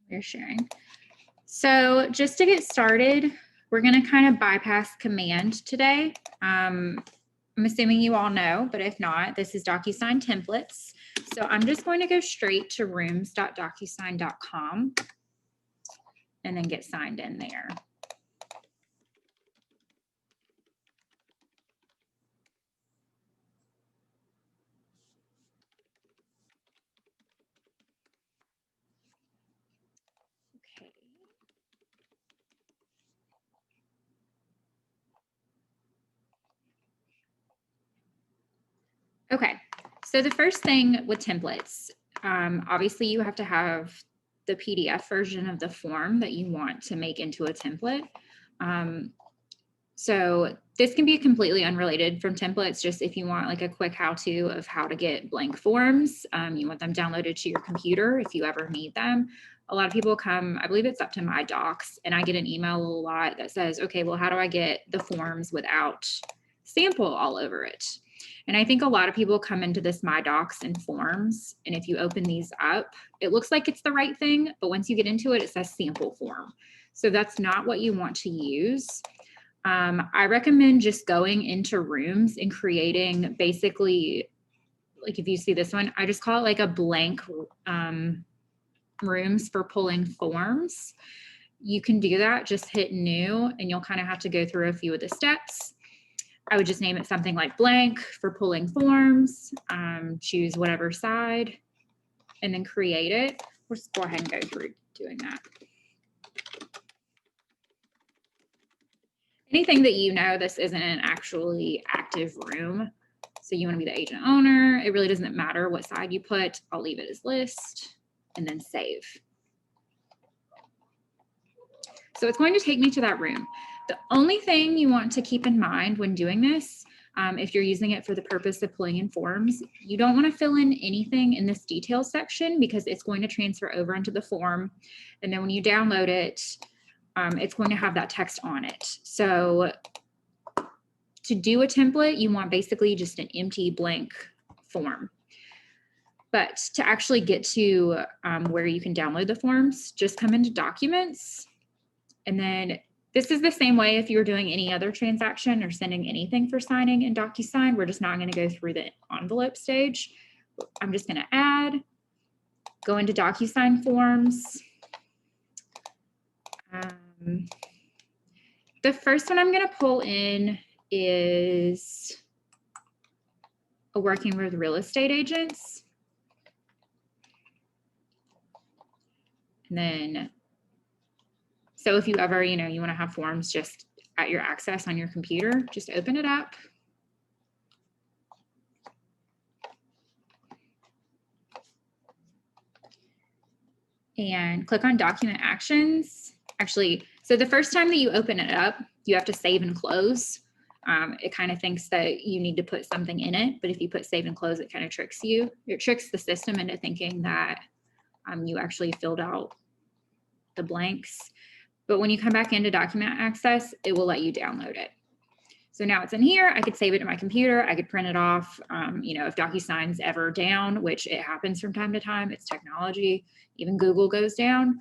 we're sharing. So just to get started, we're going to kind of bypass command today. I'm assuming you all know, but if not, this is DocuSign Templates. So I'm just going to go straight to rooms.docusign.com and then get signed in there. Okay, so the first thing with templates, obviously you have to have the PDF version of the form that you want to make into a template. So this can be completely unrelated from templates, just if you want like a quick how-to of how to get blank forms, you want them downloaded to your computer if you ever need them. A lot of people come, I believe it's up to My Docs, and I get an email a lot that says, okay, well, how do I get the forms without sample all over it? And I think a lot of people come into this My Docs and forms, and if you open these up, it looks like it's the right thing, but once you get into it, it says sample form. So that's not what you want to use. I recommend just going into Rooms and creating basically, like if you see this one, I just call it like a blank Rooms for pulling forms. You can do that, just hit new, and you'll kind of have to go through a few of the steps. I would just name it something like blank for pulling forms, choose whatever side, and then create it. We'll just go ahead and go through doing that. Anything that you know this isn't an actually active room, so you want to be the agent owner, it really doesn't matter what side you put. I'll leave it as list and then save. So it's going to take me to that room. The only thing you want to keep in mind when doing this, if you're using it for the purpose of pulling in forms, you don't want to fill in anything in this details section because it's going to transfer over into the form. And then when you download it, it's going to have that text on it. So to do a template, you want basically just an empty blank form. But to actually get to where you can download the forms, just come into Documents. And then this is the same way if you were doing any other transaction or sending anything for signing in DocuSign. We're just not going to go through the envelope stage. I'm just going to add, go into DocuSign Forms. The first one I'm going to pull in is a working with real estate agents. And then, so if you ever, you want to have forms just at your access on your computer, just open it up. And click on Document Actions. Actually, so the first time that you open it up, you have to save and close. It kind of thinks that you need to put something in it, but if you put save and close, it kind of tricks you. It tricks the system into thinking that you actually filled out the blanks. But when you come back into Document Access, it will let you download it. So now it's in here. I could save it to my computer. I could print it off. If DocuSign's ever down, which it happens from time to time, it's technology, even Google goes down,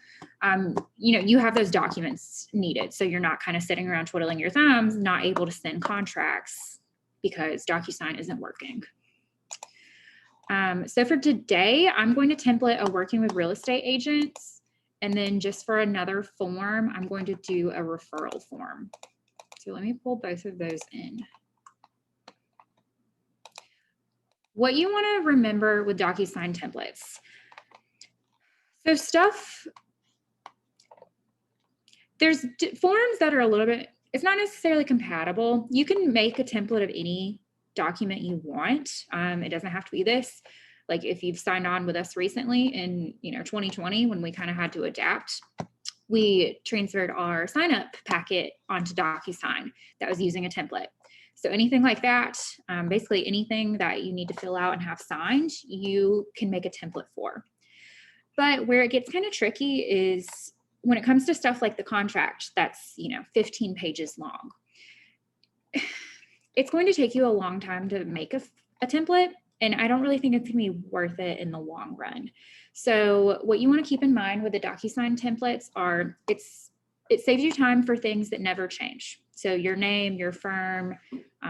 you have those documents needed. So you're not kind of sitting around twiddling your thumbs, not able to send contracts because DocuSign isn't working. So for today, I'm going to template a working with real estate agents. And then just for another form, I'm going to do a referral form. So let me pull both of those in. What you want to remember with DocuSign templates. So there's forms that are a little bit, it's not necessarily compatible. You can make a template of any document you want. It doesn't have to be this. Like if you've signed on with us recently in 2020 when we kind of had to adapt, we transferred our sign-up packet onto DocuSign that was using a template. So anything like that, basically anything that you need to fill out and have signed, you can make a template for. But where it gets kind of tricky is when it comes to stuff like the contract that's 15 pages long. It's going to take you a long time to make a template. And I don't really think it's gonna be worth it in the long run. So what you want to keep in mind with the DocuSign templates are it saves you time for things that never change. So your name, your firm,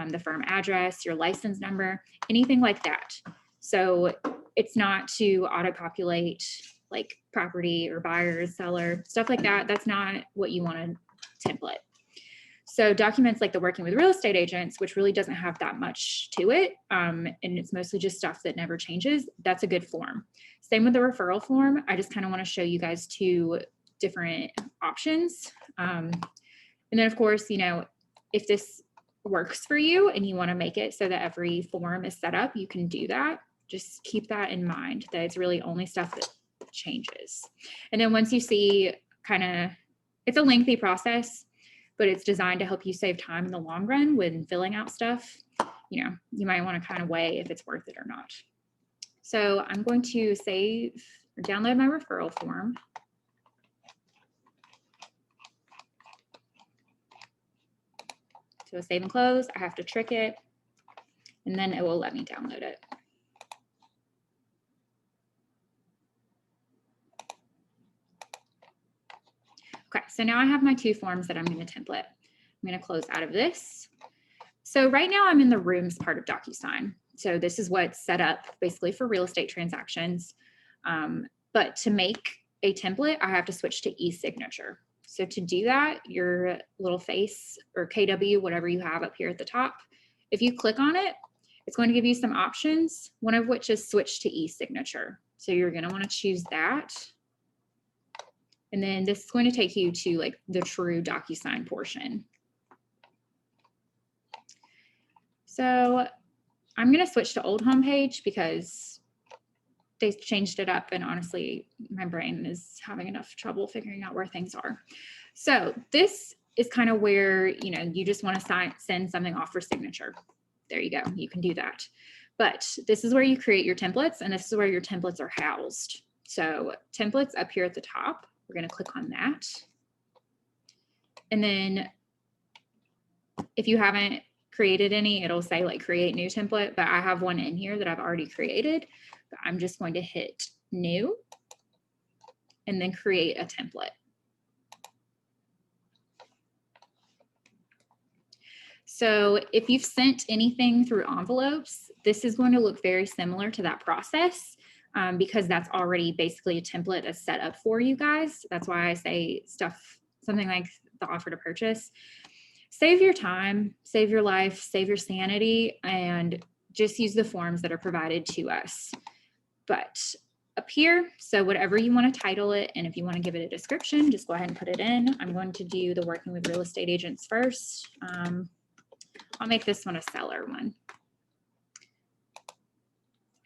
the firm address, your license number, anything like that. So it's not to auto-populate like property or buyer, seller, stuff like that. That's not what you want to template. So documents like the working with real estate agents, which really doesn't have that much to it, and it's mostly just stuff that never changes, that's a good form. Same with the referral form. I just kind of want to show you guys two different options. And then of course, you know, if this works for you and you want to make it so that every form is set up, you can do that. Just keep that in mind, that it's really only stuff that changes. And then once you see kind of, it's a lengthy process, but it's designed to help you save time in the long run when filling out stuff. You know, you might want to kind of weigh if it's worth it or not. So I'm going to save or download my referral form. So save and close, I have to trick it, and then it will let me download it. Okay, so now I have my two forms that I'm going to template. I'm going to close out of this. So right now I'm in the rooms part of DocuSign. So this is what's set up basically for real estate transactions. But to make a template, I have to switch to e-signature. So to do that, your little face or KW, whatever you have up here at the top, if you click on it, it's going to give you some options, one of which is switch to e-signature. So you're going to want to choose that. And then this is going to take you to like the true DocuSign portion. So I'm going to switch to old homepage because they changed it up, and honestly, my brain is having enough trouble figuring out where things are. So this is kind of where, you know, you just want to send something off for signature. There you go. You can do that. But this is where you create your templates, and this is where your templates are housed. So templates up here at the top, we're going to click on that. And then if you haven't created any, it'll say like create new template, but I have one in here that I've already created. But I'm just going to hit new and then create a template. So if you've sent anything through envelopes, this is going to look very similar to that process because that's already basically a template that's set up for you guys. That's why I say something like the offer to purchase. Save your time, save your life, save your sanity, and just use the forms that are provided to us. But up here, so whatever you want to title it, and if you want to give it a description, just go ahead and put it in. I'm going to do the working with real estate agents first. I'll make this one a seller one.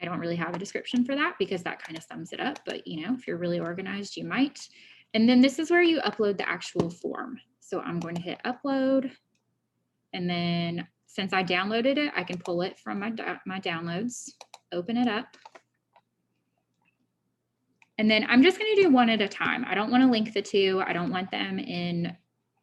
I don't really have a description for that because that kind of sums it up, but you know, if you're really organized, you might. And then this is where you upload the actual form. So I'm going to hit upload. And then since I downloaded it, I can pull it from my downloads, open it up. And then I'm just going to do one at a time. I don't want to link the two. I don't want them in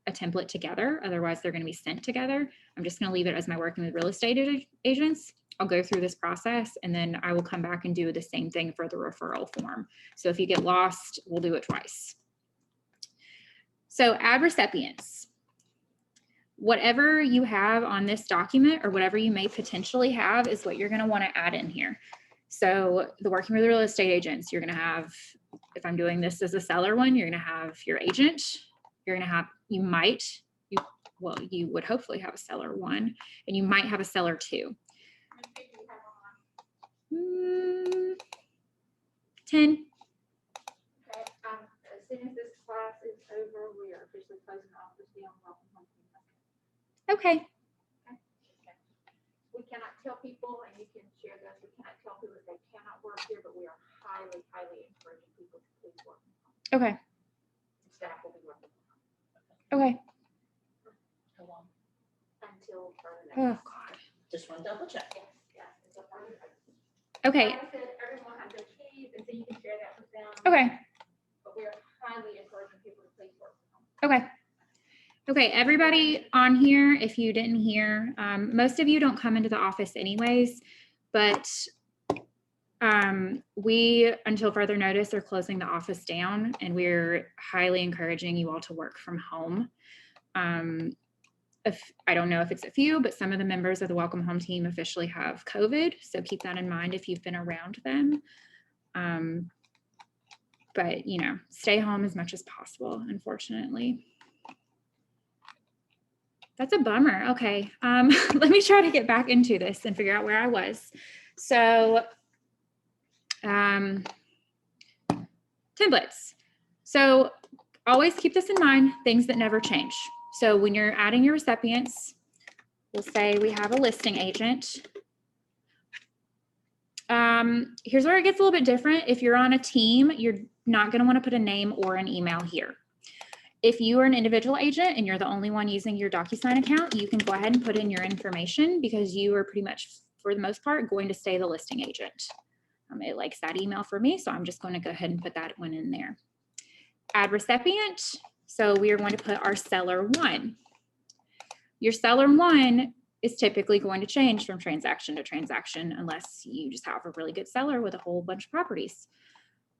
a template together. Otherwise, they're going to be sent together. I'm just going to leave it as my working with real estate agents. I'll go through this process and then I will come back and do the same thing for the referral form. So if you get lost, we'll do it twice. So add recipients. Whatever you have on this document or whatever you may potentially have is what you're going to want to add in here. So the working with real estate agents, you're going to have, if I'm doing this as a seller one, you're going to have your agent. You're going to have, you would hopefully have a seller one, and you might have a seller two. 10. Okay, as soon as this class is over, we are officially closing the office down. Welcome home. Okay. We cannot tell people, and you can share this, we cannot tell people that they cannot work here, but we are highly, highly encouraging people to please work from home. Okay. Staff will be working from home. Okay. How long? Until further Oh, notice. God. Just want to double check. Yes, until further notice. Okay. Like I said, everyone has their keys, and so you can share that with them. Okay. But we are highly encouraging people to please work from home. Okay. Okay, everybody on here, if you didn't hear, most of you don't come into the office anyways, but We, until further notice, are closing the office down, and we're highly encouraging you all to work from home. If I don't know if it's a few, but some of the members of the Welcome Home team officially have COVID, so keep that in mind if you've been around them. But you know, stay home as much as possible, unfortunately. That's a bummer. Okay, let me try to get back into this and figure out where I was. So, templates. So always keep this in mind, things that never change. So when you're adding your recipients, we'll say we have a listing agent. Here's where it gets a little bit different. If you're on a team, you're not going to want to put a name or an email here. If you are an individual agent and you're the only one using your DocuSign account, you can go ahead and put in your information because you are pretty much, for the most part, going to stay the listing agent. It likes that email for me, so I'm just going to go ahead and put that one in there. Add recipient. So we are going to put our seller 1. Your seller 1 is typically going to change from transaction to transaction unless you just have a really good seller with a whole bunch of properties.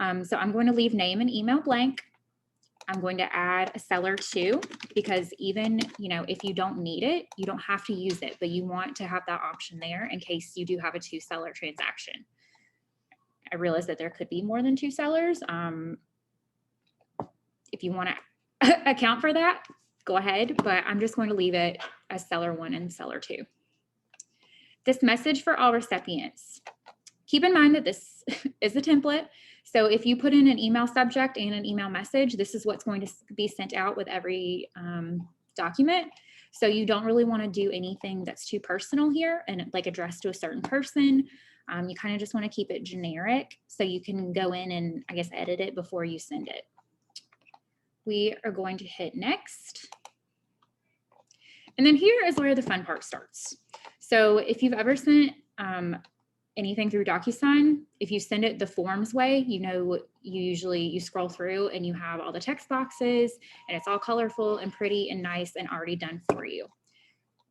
So I'm going to leave name and email blank. I'm going to add a seller 2 because even, you know, if you don't need it, you don't have to use it, but you want to have that option there in case you do have a 2-seller transaction. I realize that there could be more than 2 sellers. If you want to account for that, go ahead, but I'm just going to leave it as seller 1 and seller 2. This message for all recipients. Keep in mind that this is a template. So if you put in an email subject and an email message, this is what's going to be sent out with every document. So you don't really want to do anything that's too personal here and like addressed to a certain person. You kind of just want to keep it generic so you can go in and I guess edit it before you send it. We are going to hit next. And then here is where the fun part starts. So if you've ever sent anything through DocuSign, if you send it the forms way, you know, you scroll through and you have all the text boxes and it's all colorful and pretty and nice and already done for you.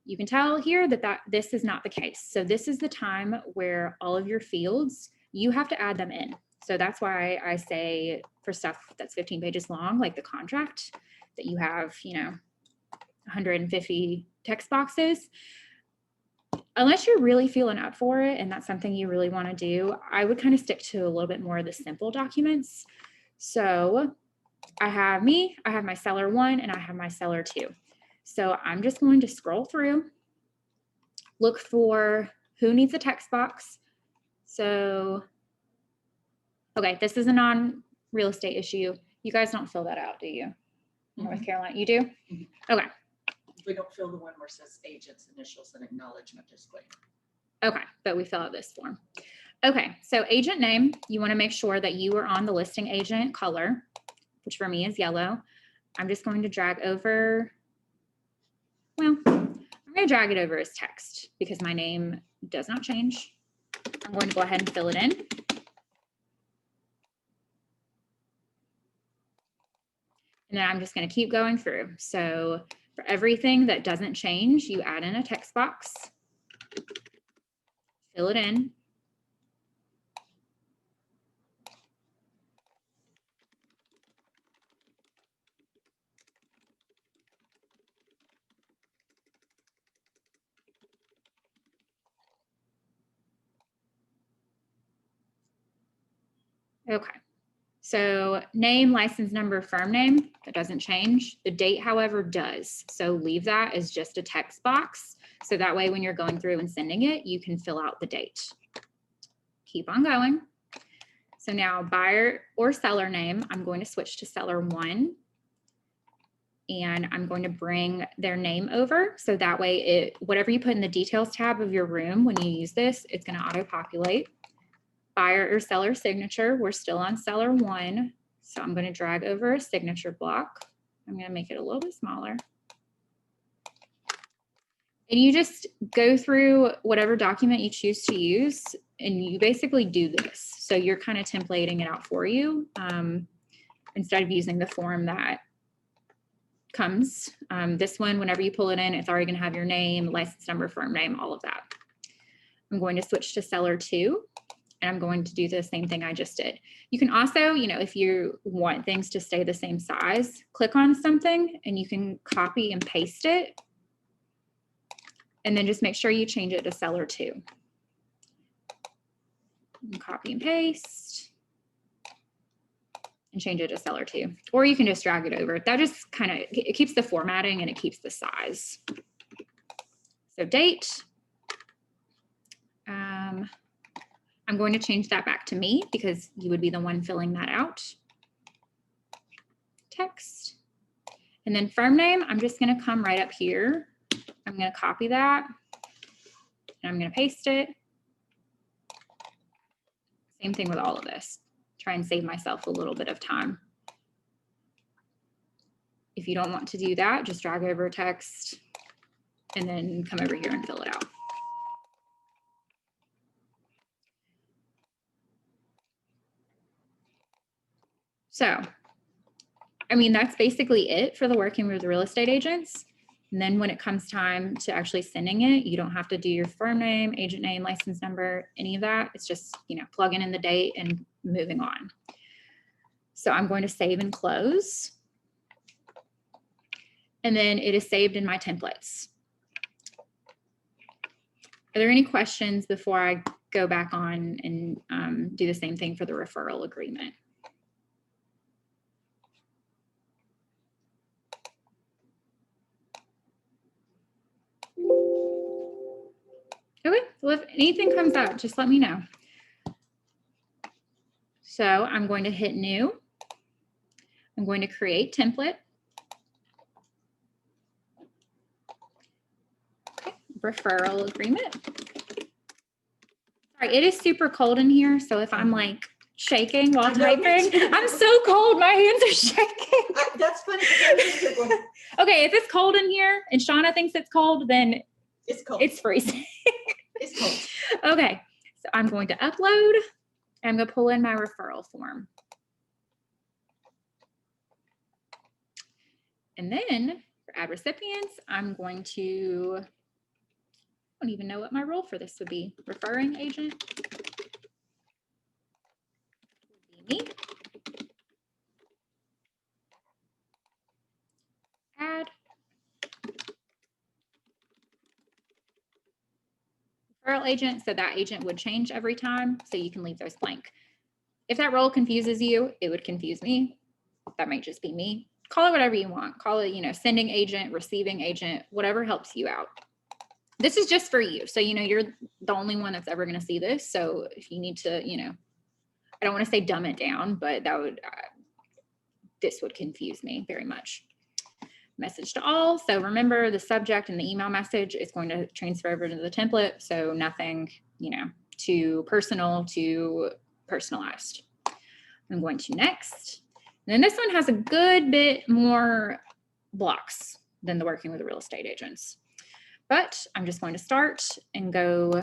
You can tell here that this is not the case. So this is the time where all of your fields, you have to add them in. So that's why I say for stuff that's 15 pages long, like the contract, that you have, you know, 150 text boxes. Unless you're really feeling up for it and that's something you really want to do, I would kind of stick to a little bit more of the simple documents. So I have me, I have my seller 1, and I have my seller 2. So I'm just going to scroll through, look for who needs a text box. So, okay, this is a non-real estate issue. You guys don't fill that out, do you? North Carolina, you do? Okay. We don't fill the one where it says agent's initials and acknowledgement disclaimer. Okay, but we fill out this form. Okay, so agent name, you want to make sure that you are on the listing agent color, which for me is yellow. I'm just going to drag over, well, I'm going to drag it over as text because my name does not change. I'm going to go ahead and fill it in. And then I'm just going to keep going through. So for everything that doesn't change, you add in a text box, fill it in. Okay. So name, license number, firm name, that doesn't change. The date, however, does. So leave that as just a text box. So that way when you're going through and sending it, you can fill out the date. Keep on going. So now buyer or seller name, I'm going to switch to seller 1. And I'm going to bring their name over. So that way whatever you put in the details tab of your room, when you use this, it's going to auto-populate. Buyer or seller signature, we're still on seller 1. So I'm going to drag over a signature block. I'm going to make it a little bit smaller. And you just go through whatever document you choose to use and you basically do this. So you're kind of templating it out for you instead of using the form that comes. This one, whenever you pull it in, it's already going to have your name, license number, firm name, all of that. I'm going to switch to seller 2. And I'm going to do the same thing I just did. You can also, if you want things to stay the same size, click on something and you can copy and paste it. And then just make sure you change it to seller 2. And copy and paste. And change it to seller 2. Or you can just drag it over. That just kind of, it keeps the formatting and it keeps the size. So date. I'm going to change that back to me because you would be the one filling that out. Text. And then firm name, I'm just going to come right up here. I'm going to copy that. And I'm going to paste it. Same thing with all of this. Try and save myself a little bit of time. If you don't want to do that, just drag over text and then come over here and fill it out. So, I mean, that's basically it for the working with real estate agents. And then when it comes time to actually sending it, you don't have to do your firm name, agent name, license number, any of that. It's just, plugging in the date and moving on. So I'm going to save and close. And then it is saved in my templates. Are there any questions before I go back on and do the same thing for the referral agreement? Okay, well, if anything comes up, just let me know. So I'm going to hit new. I'm going to create template. Okay, referral agreement. Sorry, it is super cold in here. So if I'm like shaking while typing, I'm so cold, my hands are shaking. That's funny. Okay, if it's cold in here and Shauna thinks it's cold, then It's cold. it's freezing. It's cold. Okay, so I'm going to upload. I'm going to pull in my referral form. And then for add recipients, I'm going to, I don't even know what my role for this would be. Referring agent would be me. Add. Referral agent, so that agent would change every time, so you can leave those blank. If that role confuses you, it would confuse me. That might just be me. Call it whatever you want. Call it, sending agent, receiving agent, whatever helps you out. This is just for you. So, you're the only one that's ever going to see this. So if you need to, I don't want to say dumb it down, but that would, this would confuse me very much. Message to all. So remember the subject and the email message is going to transfer over to the template. So nothing, too personal to personalized. I'm going to next. And then this one has a good bit more blocks than the working with real estate agents. But I'm just going to start and go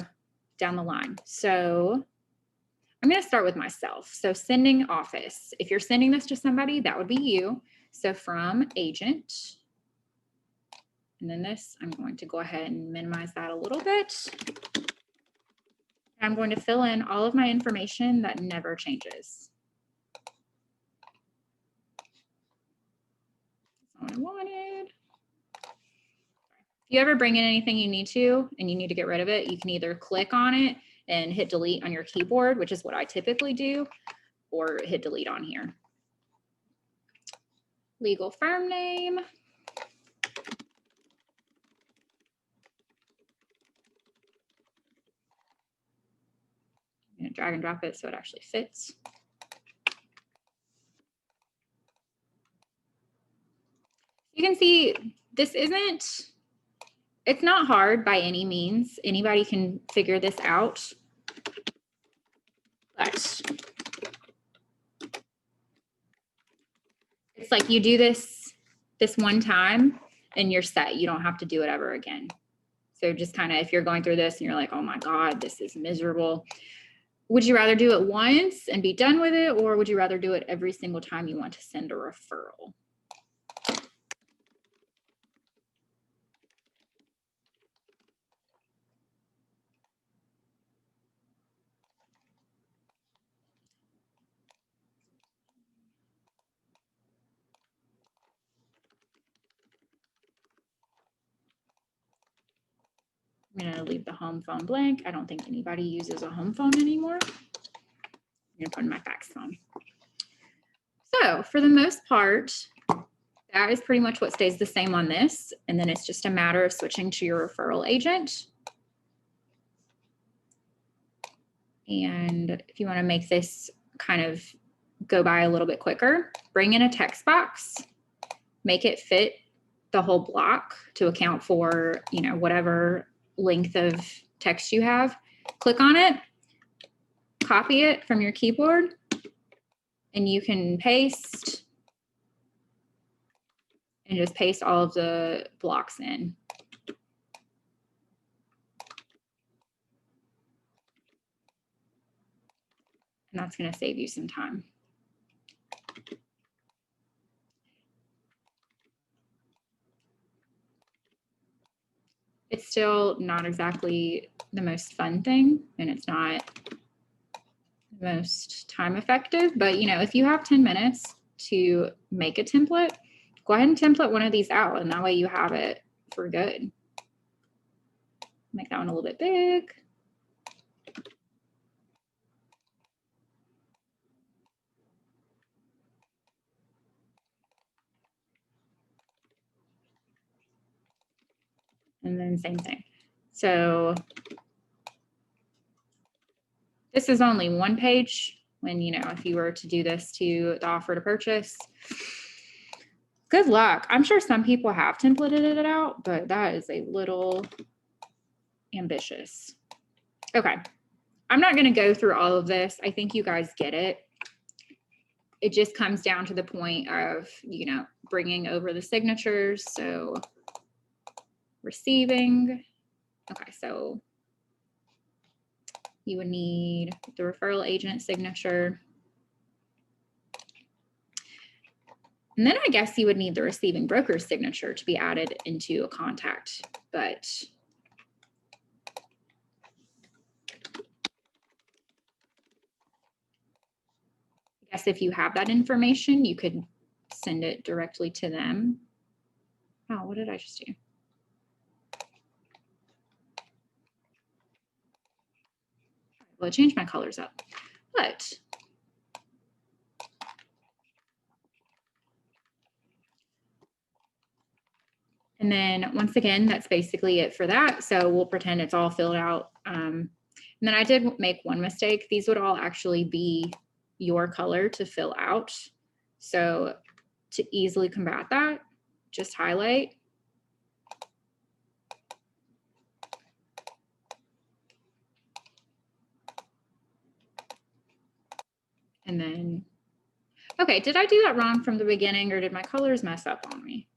down the line. So I'm going to start with myself. So sending office. If you're sending this to somebody, that would be you. So from agent. And then this, I'm going to go ahead and minimize that a little bit. I'm going to fill in all of my information that never changes. That's what I wanted. If you ever bring in anything you need to and you need to get rid of it, you can either click on it and hit delete on your keyboard, which is what I typically do, or hit delete on here. Legal firm name. I'm going to drag and drop it so it actually fits. You can see this isn't, it's not hard by any means. Anybody can figure this out. But it's like you do this one time and you're set. You don't have to do it ever again. So just kind of, if you're going through this and you're like, oh my God, this is miserable. Would you rather do it once and be done with it? Or would you rather do it every single time you want to send a referral? I'm going to leave the home phone blank. I don't think anybody uses a home phone anymore. I'm going to put in my fax phone. So for the most part, that is pretty much what stays the same on this. And then it's just a matter of switching to your referral agent. And if you want to make this kind of go by a little bit quicker, bring in a text box, make it fit the whole block to account for, you know, whatever length of text you have. Click on it, copy it from your keyboard, and you can paste and just paste all of the blocks in. And that's going to save you some time. It's still not exactly the most fun thing, and it's not the most time effective, but you know, if you have 10 minutes to make a template, go ahead and template one of these out, and that way you have it for good. Make that one a little bit big. And then same thing. So this is only one page when, you know, if you were to do this to the offer to purchase, good luck. I'm sure some people have templated it out, but that is a little ambitious. Okay. I'm not going to go through all of this. I think you guys get it. It just comes down to the point of, you know, bringing over the signatures. So receiving. Okay, so you would need the referral agent signature. And then I guess you would need the receiving broker's signature to be added into a contact, but I guess if you have that information, you could send it directly to them. Oh, what did I just do? Well, it changed my colors up, but and then once again, that's basically it for that. So we'll pretend it's all filled out. And then I did make one mistake. These would all actually be your color to fill out. So to easily combat that, just highlight. And then, okay, did I do that wrong from the beginning, or did my colors mess up on me?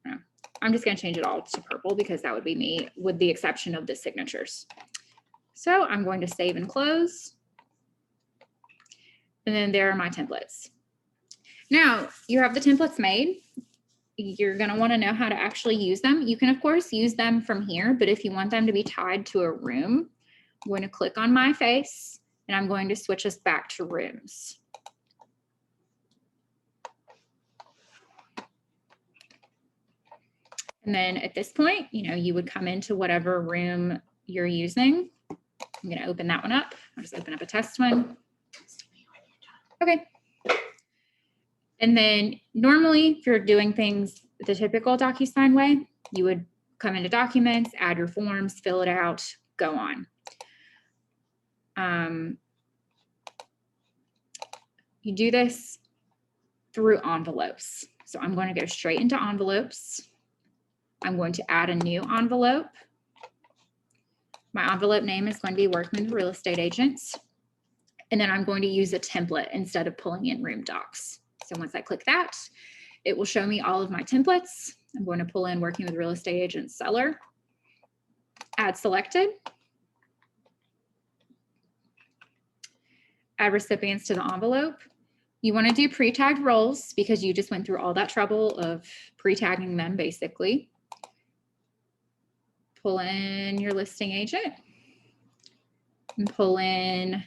No, I'm just going to change it all to purple because that would be me, with the exception of the signatures. So I'm going to save and close. And then there are my templates. Now you have the templates made. You're going to want to know how to actually use them. You can, of course, use them from here, but if you want them to be tied to a room, I'm going to click on my face and I'm going to switch us back to rooms. And then at this point, you know, you would come into whatever room you're using. I'm going to open that one up. I'll just open up a test one. Okay. And then normally, if you're doing things the typical DocuSign way, you would come into documents, add your forms, fill it out, go on. You do this through envelopes. So I'm going to go straight into envelopes. I'm going to add a new envelope. My envelope name is going to be Working with Real Estate Agents. And then I'm going to use a template instead of pulling in room docs. So once I click that, it will show me all of my templates. I'm going to pull in Working with Real Estate Agents Seller, add selected, add recipients to the envelope. You want to do pre-tagged roles because you just went through all that trouble of pre-tagging them basically. Pull in your listing agent and pull in,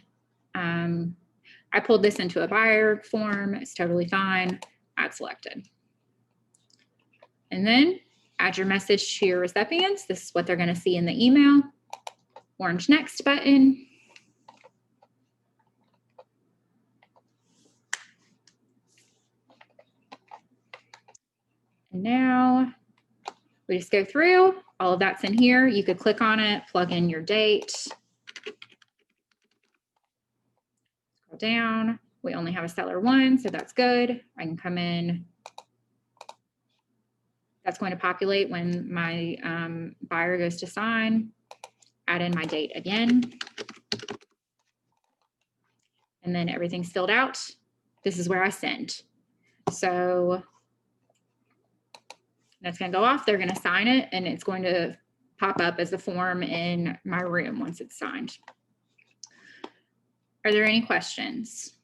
I pulled this into a buyer form. It's totally fine. Add selected. And then Add your message to your recipients. This is what they're going to see in the email. Orange next button. And now we just go through, all of that's in here. You could click on it, plug in your date. Scroll down. We only have a seller 1, so that's good. I can come in. That's going to populate when my buyer goes to sign. Add in my date again. And then everything's filled out. This is where I send. So that's going to go off. They're going to sign it, and it's going to pop up as a form in my room once it's signed. Are there any questions?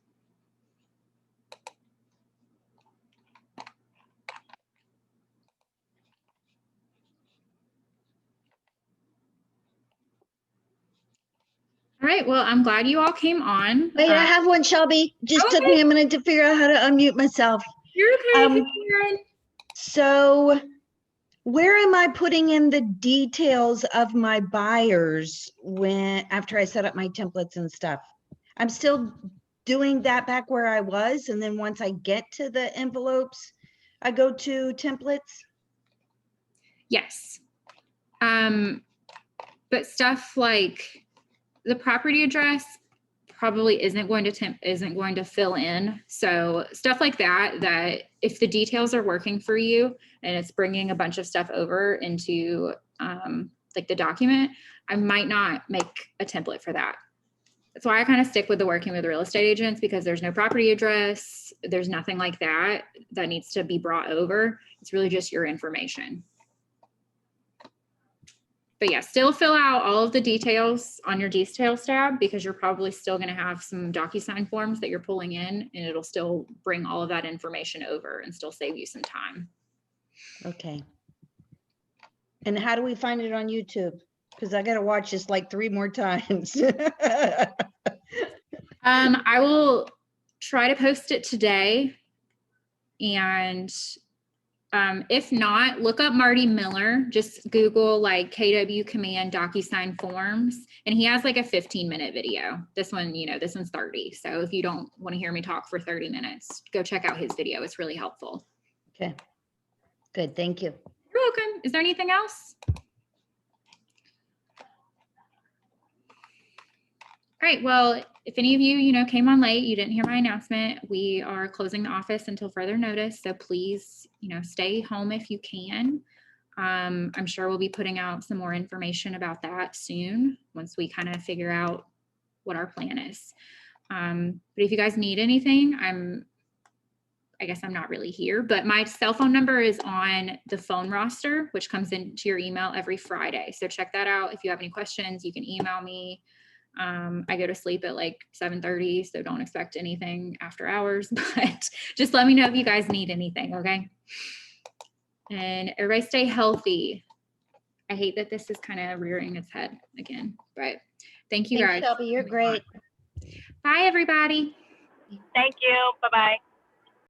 All right, well, I'm glad you all came on. Wait, I have one, Shelby. Just took okay. me a minute to figure out how to unmute myself. You're okay, Karen. So where am I putting in the details of my buyers after I set up my templates and stuff? I'm still doing that back where I was. And then once I get to the envelopes, I go to templates. Yes. But stuff like the property address probably isn't going to fill in. So stuff like that, that if the details are working for you and it's bringing a bunch of stuff over into like the document, I might not make a template for that. That's why I kind of stick with the working with real estate agents, because there's no property address. There's nothing like that that needs to be brought over. It's really just your information. But yeah, still fill out all of the details on your details tab, because you're probably still going to have some DocuSign forms that you're pulling in, and it'll still bring all of that information over and still save you some time. Okay. And how do we find it on YouTube? Because I got to watch this like 3 more times. I will try to post it today. And if not, look up Marty Miller. Just Google like KW Command DocuSign forms, and he has like a 15-minute video. This one, this one's 30. So if you don't want to hear me talk for 30 minutes, go check out his video. It's really helpful. Okay, good. Thank you. You're welcome. Is there anything else? All right. Well, if any of you, came on late, you didn't hear my announcement, we are closing the office until further notice. So please, stay home if you can. I'm sure we'll be putting out some more information about that soon once we kind of figure out what our plan is. But if you guys need anything, I guess I'm not really here, but my cell phone number is on the phone roster, which comes into your email every Friday. So check that out. If you have any questions, you can email me. I go to sleep at like 7:30, so don't expect anything after hours, but just let me know if you guys need anything, okay? And everybody stay healthy. I hate that this is kind of rearing its head again, but thank you Thanks, guys. Shelby. You're great. Bye, everybody. Thank you. Bye-bye.